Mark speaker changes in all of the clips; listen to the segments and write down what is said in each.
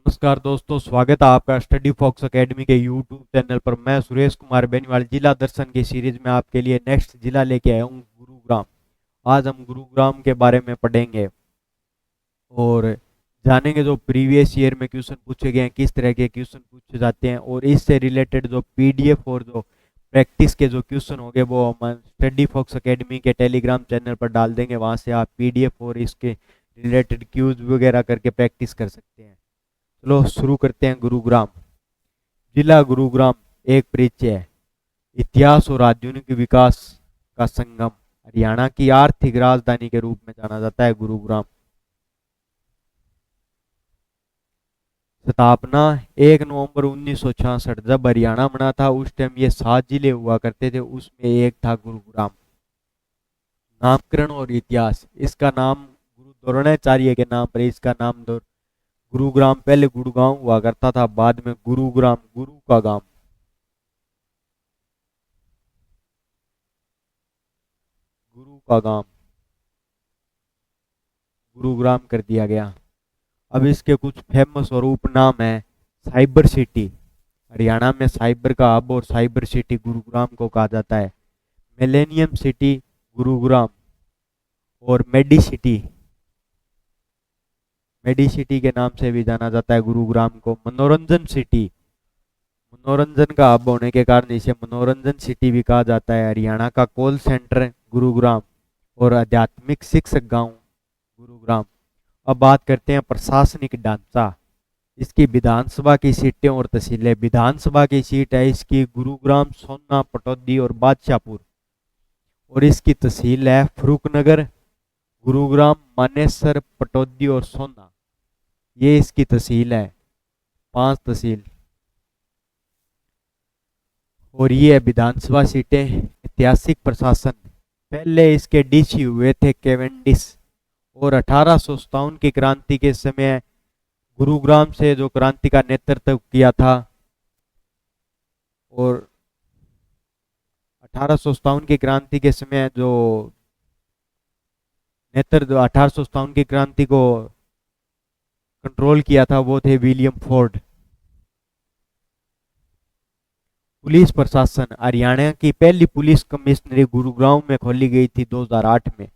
Speaker 1: नमस्कार दोस्तों, स्वागत है आपका स्टडी फॉक्स एकेडमी के यूट्यूब चैनल पर। मैं सुरेश कुमार बेनीवाल जिला दर्शन की सीरीज में आपके लिए नेक्स्ट जिला लेके आया हूँ, गुरुग्राम। आज हम गुरुग्राम के बारे में पढ़ेंगे और जानेंगे जो प्रीवियस ईयर में क्वेश्चन पूछे गए हैं, किस तरह के क्वेश्चन पूछे जाते हैं, और इससे रिलेटेड जो पीडीएफ और जो प्रैक्टिस के जो क्वेश्चन होंगे वो हम स्टडी फॉक्स एकेडमी के टेलीग्राम चैनल पर डाल देंगे। वहाँ से आप पीडीएफ और इसके रिलेटेड क्यूज वगैरह करके प्रैक्टिस कर सकते हैं। चलो शुरू करते हैं। गुरुग्राम जिला। गुरुग्राम एक परिचय है। इतिहास और आधुनिक विकास का संगम। हरियाणा की आर्थिक राजधानी के रूप में जाना जाता है गुरुग्राम। स्थापना 1 नवंबर 1966। जब हरियाणा बना था उस टाइम ये 7 जिले हुआ करते थे, उसमें एक था गुरुग्राम। नामकरण और इतिहास। इसका नाम गुरु द्रोणाचार्य के नाम पर इसका नाम गुरुग्राम, पहले गुड़गांव हुआ करता था, बाद में गुरुग्राम, गुरु का गांव, गुरु का गांव, गुरुग्राम कर दिया गया। अब इसके कुछ फेमस और उपनाम है। Cyber city. हरियाणा में साइबर का हब और साइबर सिटी गुरुग्राम को कहा जाता है। Millennium city Gurugram. और मेडी सिटी, मेडी सिटी के नाम से भी जाना जाता है गुरुग्राम को। मनोरंजन सिटी, मनोरंजन का हब होने के कारण इसे मनोरंजन सिटी भी कहा जाता है। हरियाणा का कॉल सेंटर गुरुग्राम और आध्यात्मिक शिक्षक गांव गुरुग्राम। अब बात करते हैं प्रशासनिक ढांचा। इसकी विधानसभा की सीटें और तहसीलें। विधानसभा की सीट है इसकी गुरुग्राम, सोना, पटौदी और बादशाहपुर। और इसकी तहसील है फरूखनगर, गुरुग्राम, मानेसर, पटौदी और सोना। ये इसकी तहसील है, 5 तहसील। और ये है विधानसभा सीटें। ऐतिहासिक प्रशासन। पहले इसके डीसी हुए थे कैवेंडिश। और 1857 की क्रांति के समय गुरुग्राम से जो क्रांति का नेतृत्व किया था, और 1857 की क्रांति के समय जो नेतृत्व 1857 की क्रांति को कंट्रोल किया था वो थे विलियम फोर्ड। पुलिस प्रशासन। हरियाणा की पहली पुलिस कमिश्नरी गुरुग्राम में खोली गई थी 2008 में।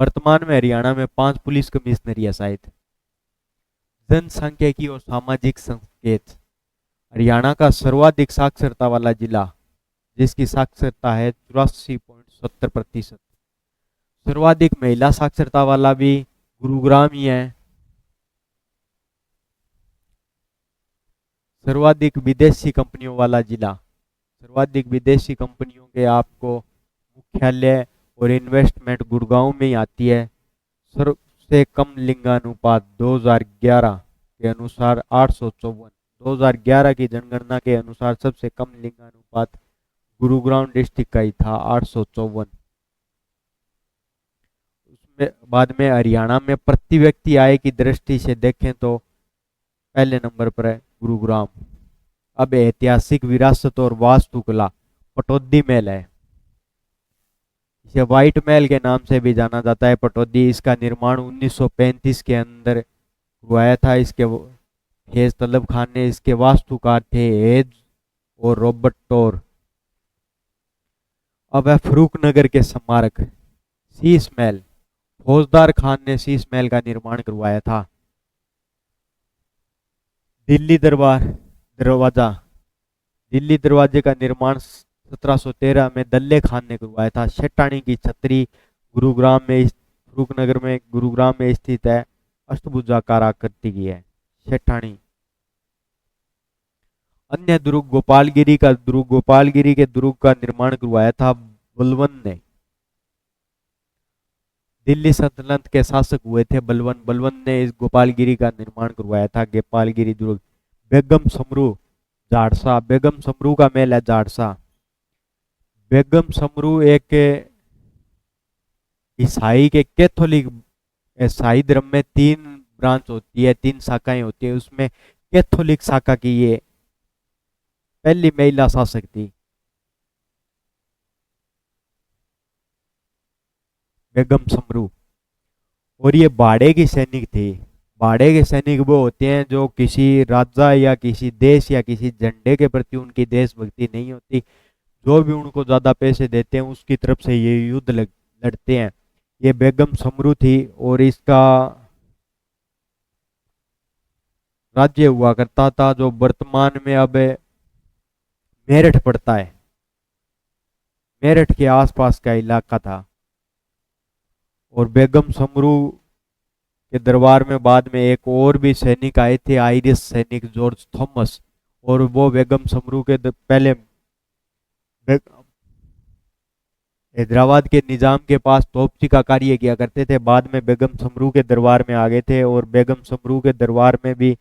Speaker 1: वर्तमान में हरियाणा में 5 पुलिस कमिश्नरी है शायद। जनसांख्यिकी और सामाजिक संकेत। हरियाणा का सर्वाधिक साक्षरता वाला जिला, जिसकी साक्षरता है 84.70%। सर्वाधिक महिला साक्षरता वाला भी गुरुग्राम ही है। सर्वाधिक विदेशी कंपनियों वाला जिला। सर्वाधिक विदेशी कंपनियों के आपको मुख्यालय और इन्वेस्टमेंट गुड़गांव में ही आती है। सबसे कम लिंगानुपात 2011 के अनुसार 854। 2011 की जनगणना के अनुसार सबसे कम लिंगानुपात गुरुग्राम डिस्ट्रिक्ट का ही था, 854। उसमें बाद में हरियाणा में प्रति व्यक्ति आय की दृष्टि से देखें तो पहले नंबर पर है गुरुग्राम। अब ऐतिहासिक विरासत और वास्तुकला। पटौदी महल है, इसे व्हाइट महल के नाम से भी जाना जाता है। पटौदी, इसका निर्माण 1935 के अंदर हुआ था। इसके हेज तलब खान ने इसके वास्तुकार थे, हेज और रॉबर्ट टोर। अब है फरूखनगर के स्मारक। शीश महल। फौजदार खान ने शीश महल का निर्माण करवाया था। दिल्ली दरबार दरवाजा। दिल्ली दरवाजे का निर्माण 1713 में दल्ले खान ने करवाया था। शेटानी की छतरी गुरुग्राम में, फरूखनगर में, गुरुग्राम में स्थित है। अष्टभुजाकार आकृति की है शेठानी। अन्य दुर्ग। गोपालगिरी का दुर्ग। गोपालगिरी के दुर्ग का निर्माण करवाया था बलवन ने। दिल्ली सल्तनत के शासक हुए थे बलवन। बलवन ने इस गोपालगिरी का निर्माण करवाया था, गोपालगिरी दुर्ग। बेगम समरू जाड़सा। बेगम समरू का महल है जाड़सा। बेगम समरू एक ईसाई के कैथोलिक, ईसाई धर्म में 3 ब्रांच होती है, 3 शाखाएं होती है, उसमें कैथोलिक शाखा की ये पहली महिला शासक थी, बेगम समरू। और ये भाड़े की सैनिक थी। भाड़े के सैनिक वो होते हैं जो किसी राजा या किसी देश या किसी झंडे के प्रति उनकी देशभक्ति नहीं होती, जो भी उनको ज्यादा पैसे देते हैं उसकी तरफ से ये युद्ध लड़ते हैं। ये बेगम समरू थी और इसका राज्य हुआ करता था जो वर्तमान में अब मेरठ पड़ता है, मेरठ के आसपास का इलाका था। और बेगम समरू के दरबार में बाद में एक और भी सैनिक आए थे, आयरिश सैनिक जॉर्ज थॉमस, और वो बेगम समरू के पहले हैदराबाद के निजाम के पास तोपची का कार्य किया करते थे, बाद में बेगम समरू के दरबार में आ गए थे। और बेगम समरू के दरबार में भी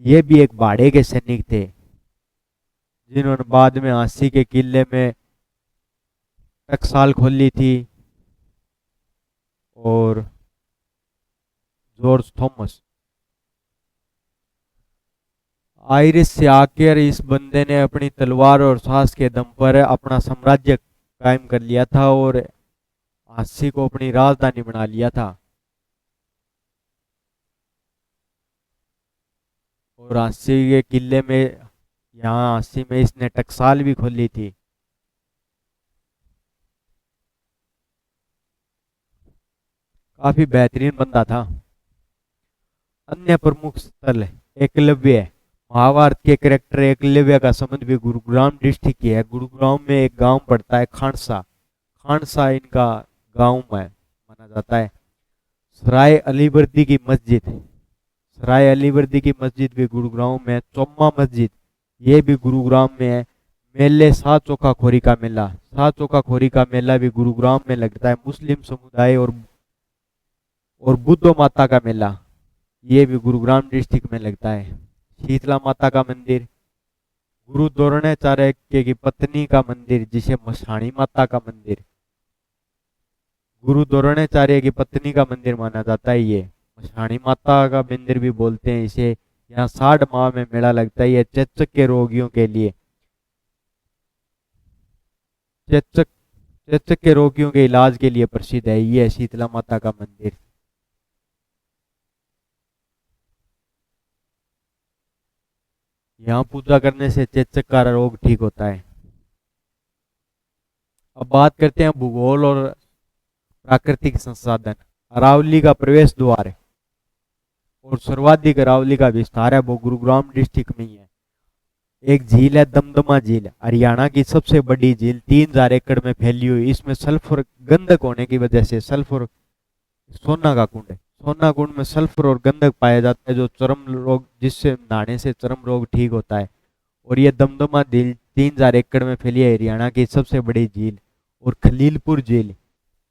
Speaker 1: ये भी एक भाड़े के सैनिक थे जिन्होंने बाद में झांसी के किले में टकसाल खोली थी। और जॉर्ज थॉमस आयरिश से आकर इस बंदे ने अपनी तलवार और साहस के दम पर अपना साम्राज्य कायम कर लिया था और झांसी को अपनी राजधानी बना लिया था। और झांसी के किले में, यहाँ झांसी में इसने टकसाल भी खोली थी। काफी बेहतरीन बंदा था। अन्य प्रमुख स्थल एकलव्य, महाभारत के कैरेक्टर एकलव्य का संबंध भी गुरुग्राम डिस्ट्रिक्ट की है। गुरुग्राम में एक गांव पड़ता है खानसा, खानसा इनका गांव में माना जाता है। सराय अलीवर्दी की मस्जिद, सराय अलीवर्दी की मस्जिद भी गुरुग्राम में। चौम्मा मस्जिद ये भी गुरुग्राम में है। मेले शाह चौका खोरी का मेला, शाह चौका खोरी का मेला भी गुरुग्राम में लगता है। मुस्लिम समुदाय और बुद्ध माता का मेला ये भी गुरुग्राम डिस्ट्रिक्ट में लगता है। शीतला माता का मंदिर, गुरु द्रोणाचार्य की पत्नी का मंदिर जिसे मसाणी माता का मंदिर, गुरु द्रोणाचार्य की पत्नी का मंदिर माना जाता है। ये मसाणी माता का मंदिर भी बोलते हैं इसे। यहाँ 60 माह में मेला लगता है। ये चेचक के रोगियों के लिए, चेचक चेचक के रोगियों के इलाज के लिए प्रसिद्ध है ये शीतला माता का मंदिर। यहाँ पूजा करने से चेचक का रोग ठीक होता है। अब बात करते हैं भूगोल और प्राकृतिक संसाधन। अरावली का प्रवेश द्वार है और सर्वाधिक अरावली का विस्तार है वो गुरुग्राम डिस्ट्रिक्ट में ही है। एक झील है दमदमा झील, हरियाणा की सबसे बड़ी झील, 3000 एकड़ में फैली हुई। इसमें सल्फर गंधक होने की वजह से सल्फर, सोना का कुंड है, सोना कुंड में सल्फर और गंधक पाया जाता है जो चर्म रोग, जिससे नहाने से चर्म रोग ठीक होता है। और ये दमदमा झील 3000 एकड़ में फैली है, हरियाणा की सबसे बड़ी झील। और खलीलपुर झील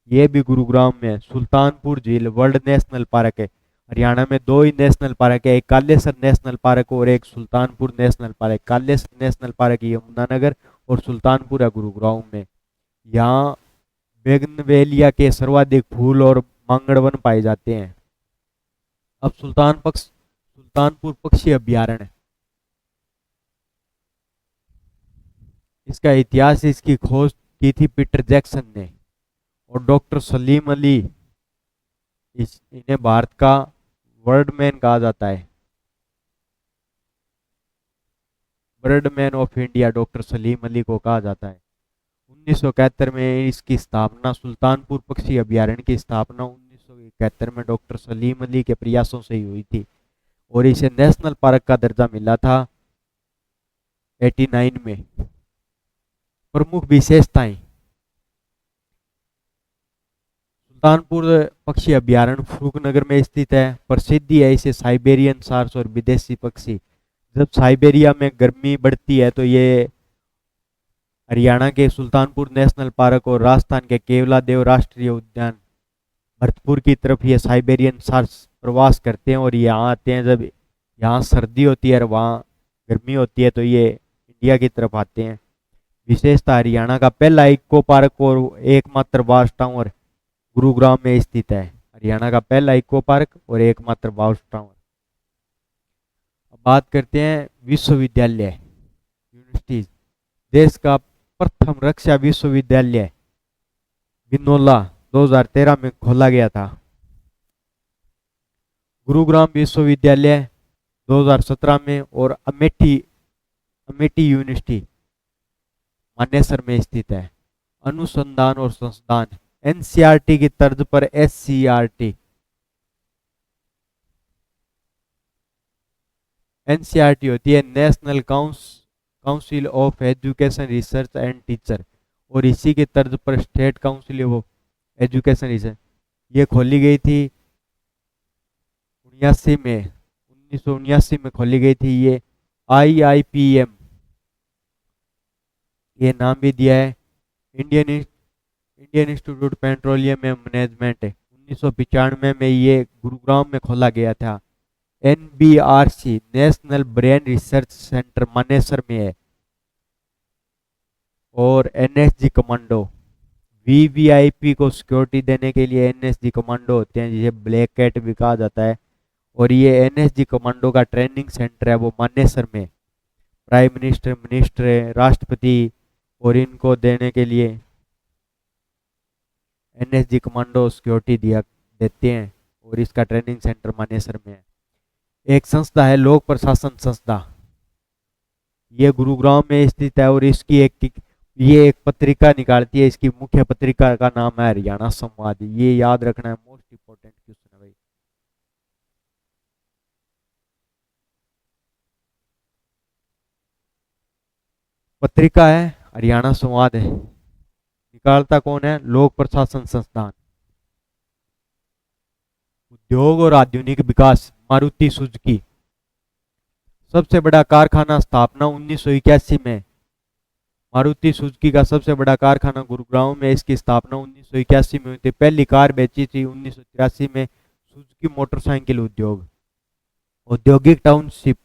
Speaker 1: ये भी गुरुग्राम में है। सुल्तानपुर झील वर्ल्ड नेशनल पार्क है। हरियाणा में 2 ही नेशनल पार्क है, एक कालेसर नेशनल पार्क और एक Sultanpur national park. Kalesar national park Yamunanagar और सुल्तानपुर है गुरुग्राम में। यहाँ बेगनवेलिया के सर्वाधिक फूल और मांगड़वन पाए जाते हैं। अब सुल्तानपुर पक्षी अभ्यारण्य, इसका इतिहास, इसकी खोज की थी पीटर जैक्सन ने और डॉक्टर सलीम अली। इन्हें भारत का बर्डमैन कहा जाता है, Birdman of India doctor Salim Ali को कहा जाता है। 1971 में इसकी स्थापना, सुल्तानपुर पक्षी अभ्यारण्य की स्थापना 1971 में डॉक्टर सलीम अली के प्रयासों से ही हुई थी और इसे नेशनल पार्क का दर्जा मिला था 89 में। प्रमुख विशेषताएं, सुल्तानपुर पक्षी अभ्यारण्य फरूखनगर में स्थित है। प्रसिद्धि है इसे साइबेरियन सार्स और विदेशी पक्षी। जब साइबेरिया में गर्मी बढ़ती है तो ये हरियाणा के सुल्तानपुर नेशनल पार्क और राजस्थान के केवलादेव राष्ट्रीय उद्यान भरतपुर की तरफ ये साइबेरियन सार्स प्रवास करते हैं और यहाँ आते हैं। जब यहाँ सर्दी होती है और वहाँ गर्मी होती है तो ये इंडिया की तरफ आते हैं। विशेषता, हरियाणा का पहला इको पार्क और एकमात्र वाच टावर गुरुग्राम में स्थित है। हरियाणा का पहला इको पार्क और एकमात्र वाच टावर। अब बात करते हैं विश्वविद्यालय, यूनिवर्सिटीज। देश का प्रथम रक्षा विश्वविद्यालय बिनोला 2013 में खोला गया था। गुरुग्राम विश्वविद्यालय 2017 में, और अमेठी अमेठी यूनिवर्सिटी मानेसर में स्थित है। अनुसंधान और संस्थान एनसीईआरटी की तर्ज पर एससीईआरटी। एनसीईआरटी होती है national council of education research and teacher, और इसी की तर्ज पर state council of education research. ये खोली गई थी 1979 में खोली गई थी ये। IIPM ये नाम भी दिया है। Indian institute petroleum and management 1995 में ये गुरुग्राम में खोला गया था। NBRC national brain research centre Manesar में है। और NSG कमांडो, VVIP को सिक्योरिटी देने के लिए NSG कमांडो होते हैं, जिसे ब्लैक कैट भी कहा जाता है। और ये NSG कमांडो का ट्रेनिंग सेंटर है वो मानेसर में। प्राइम मिनिस्टर, मिनिस्टर, राष्ट्रपति और इनको देने के लिए NSG कमांडो सिक्योरिटी देते हैं, और इसका ट्रेनिंग सेंटर मानेसर में है। एक संस्था है लोक प्रशासन संस्था, ये गुरुग्राम में स्थित है, और इसकी ये एक पत्रिका निकालती है। इसकी मुख्य पत्रिका का नाम है हरियाणा संवाद। ये याद रखना है, मोस्ट इंपोर्टेंट क्वेश्चन है भाई। पत्रिका है हरियाणा संवाद है। निकालता कौन है? लोक प्रशासन संस्थान। उद्योग और आधुनिक विकास मारुति सुजुकी। सबसे बड़ा कारखाना स्थापना 1981 में। मारुति सुजुकी का सबसे बड़ा कारखाना गुरुग्राम में, इसकी स्थापना 1981 में हुई थी। पहली कार बेची थी 1983 में सुजुकी मोटरसाइकिल उद्योग। औद्योगिक टाउनशिप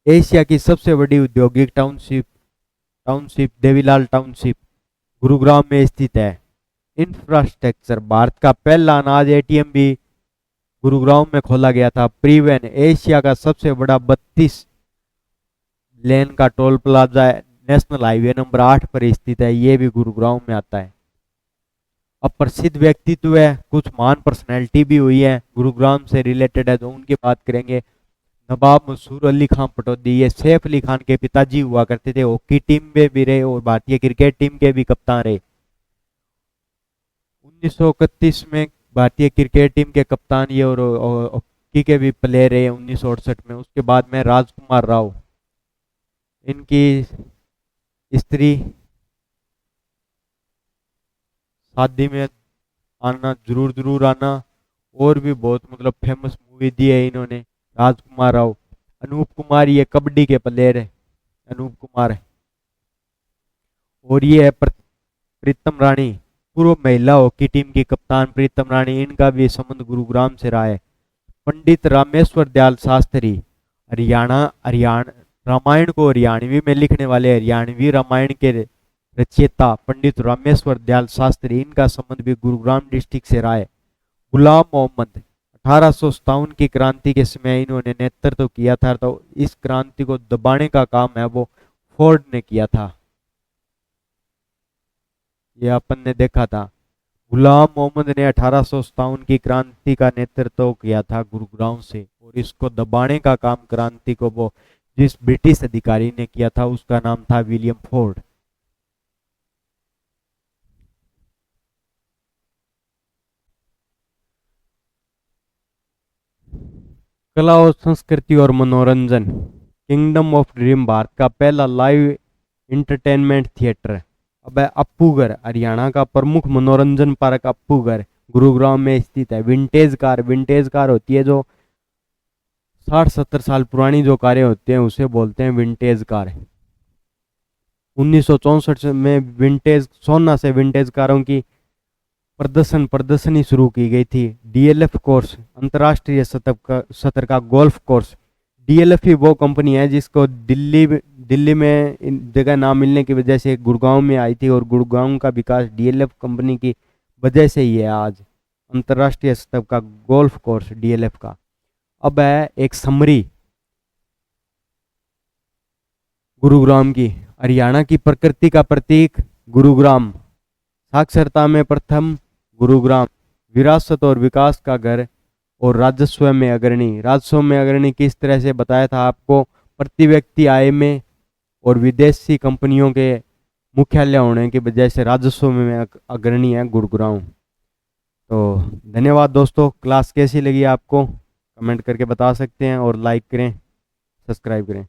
Speaker 1: एशिया की सबसे बड़ी औद्योगिक टाउनशिप देवीलाल टाउनशिप गुरुग्राम में स्थित है। इंफ्रास्ट्रक्चर भारत का पहला अनाज ATM भी गुरुग्राम में खोला गया था। परिवहन एशिया का सबसे बड़ा 32 लेन का toll plaza national highway number 8 पर स्थित है, ये भी गुरुग्राम में आता है। अब प्रसिद्ध व्यक्तित्व है, कुछ महान पर्सनैलिटी भी हुई है गुरुग्राम से रिलेटेड है, तो उनकी बात करेंगे। नवाब मंसूर अली खान पटौदी, ये सैफ अली खान के पिताजी हुआ करते थे। हॉकी टीम में भी रहे और भारतीय क्रिकेट टीम के भी कप्तान रहे। 1931 में भारतीय क्रिकेट टीम के कप्तान ये, और हॉकी के भी प्लेयर रहे 1968 में। उसके बाद में राजकुमार राव, इनकी स्त्री शादी में आना, जरूर आना, और भी बहुत मतलब फेमस मूवी दी है इन्होंने। राजकुमार राव। अनूप कुमार, ये कबड्डी के प्लेयर है अनूप कुमार। और ये है प्रीतम रानी, पूर्व महिला हॉकी टीम की कप्तान प्रीतम रानी, इनका भी संबंध गुरुग्राम से रहा है। पंडित रामेश्वर दयाल शास्त्री, हरियाणा रामायण को हरियाणवी में लिखने वाले हरियाणवी रामायण के रचयिता पंडित रामेश्वर दयाल शास्त्री, इनका संबंध भी गुरुग्राम डिस्ट्रिक्ट से रहा है। गुलाम मोहम्मद, 1857 की क्रांति के समय इन्होंने नेतृत्व किया था, तो इस क्रांति को दबाने का काम है वो फोर्ड ने किया था, ये अपन ने देखा था। गुलाम मोहम्मद ने 1857 की क्रांति का नेतृत्व किया था गुरुग्राम से, और इसको दबाने का काम क्रांति को वो जिस ब्रिटिश अधिकारी ने किया था उसका नाम था विलियम फोर्ड। कला और संस्कृति और मनोरंजन, किंगडम ऑफ ड्रीम भारत का पहला लाइव इंटरटेनमेंट थिएटर। अब है अप्पूगर, हरियाणा का प्रमुख मनोरंजन पार्क अप्पूगर गुरुग्राम में स्थित है। विंटेज कार होती है जो 60-70 साल पुरानी जो कारें होती हैं उसे बोलते हैं विंटेज कार। 1964 में सोना से विंटेज कारों की प्रदर्शनी शुरू की गई थी। DLF कोर्स, अंतर्राष्ट्रीय सतर का गोल्फ कोर्स। DLF ही वो कंपनी है जिसको दिल्ली में जगह ना मिलने की वजह से गुड़गांव में आई थी, और गुड़गांव का विकास DLF कंपनी की वजह से ही है आज। अंतर्राष्ट्रीय स्तर का गोल्फ कोर्स DLF का। अब है एक समरी गुरुग्राम की। हरियाणा की प्रकृति का प्रतीक गुरुग्राम, साक्षरता में प्रथम गुरुग्राम, विरासत और विकास का घर, और राजस्व में अग्रणी। राजस्व में अग्रणी किस तरह से बताया था आपको, प्रति व्यक्ति आय में और विदेशी कंपनियों के मुख्यालय होने की वजह से राजस्व में अग्रणी है गुरुग्राम। तो धन्यवाद दोस्तों। क्लास कैसी लगी आपको कमेंट करके बता सकते हैं, और लाइक करें, सब्सक्राइब करें।